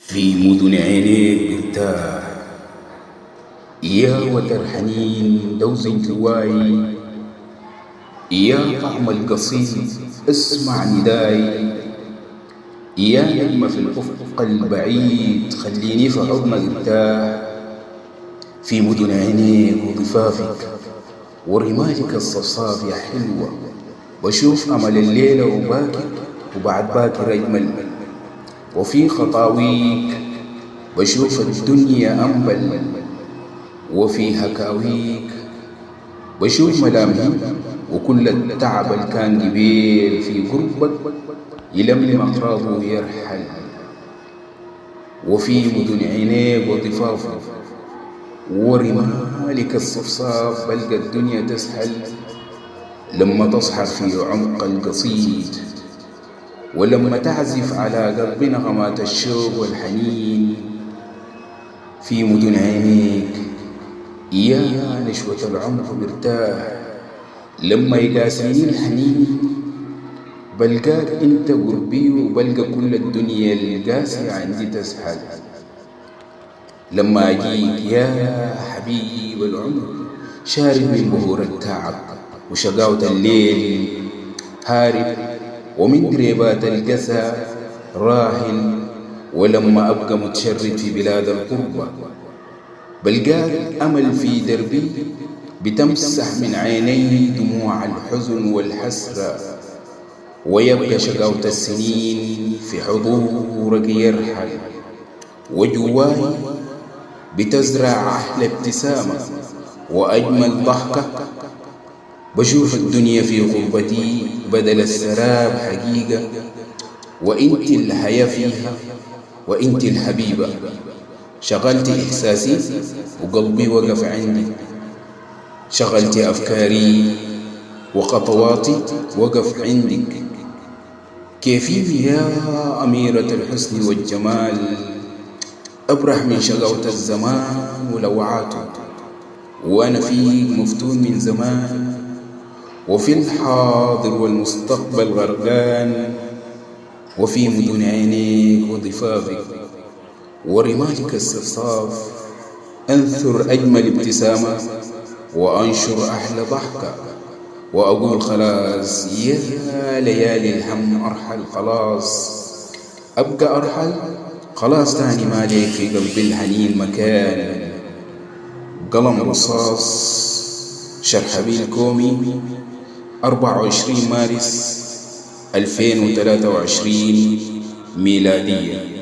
في مدن عينيك ارتاح يا وتر حنين دوز جواي، يا طعم القصيد اسمع نداي، يا نجمة في الأفق البعيد خليني في حضنك ارتاح. في مدن عينيك وضفافك ورمالك الصفصاف يا حلوة، بشوف أمل الليلة وباكر وبعد باكر أجمل، وفي خطاويك بشوف الدنيا أنبل، وفي هكاويك بشوف ملامحي وكل التعب اللي كان قبيل في قربك يلملم أقراضه ويرحل. وفي مدن عينيك وضفافك ورمالك الصفصاف بلقى الدنيا تسحل لما تصحر في عمق القصيد، ولما تعزف على قلب نغمات الشوق والحنين. في مدن عينيك يا نشوة العمر مرتاح، لما يقاسيني الحنين بلقاك انت قربي وبلقى كل الدنيا القاسية عندي تسحل. لما أجيك يا حبيب العمر شارب من بهور التعب وشقاوة الليل هارب، ومن قريبات القسى راحل، ولما أبقى متشرد في بلاد القربة بلقاك أمل في دربي بتمسح من عيني دموع الحزن والحسرة، ويبقى شقاوة السنين في حضورك يرحل، وجواي بتزرع أحلى ابتسامة وأجمل ضحكة. بشوف الدنيا في غربتي بدل السراب حقيقة، وإنت الحياة فيها وإنت الحبيبة. شغلت إحساسي وقلبي وقف عندي، شغلت أفكاري وخطواتي وقف عندك. كيفي يا أميرة الحسن والجمال أبرح من شقاوة الزمان ولوعاته، وأنا فيك مفتون من زمان، وفي الحاضر والمستقبل غرقان. وفي مدن عينيك وضفافك ورمالك الصفصاف أنثر أجمل ابتسامة وأنشر أحلى ضحكة، وأقول خلاص يا ليالي الهم أرحل خلاص، أبقى أرحل خلاص تاني ما ليك في قلبي الحنين مكان. قلم رصاص شرحبيل كومي 24 مارس 2023 ميلادية.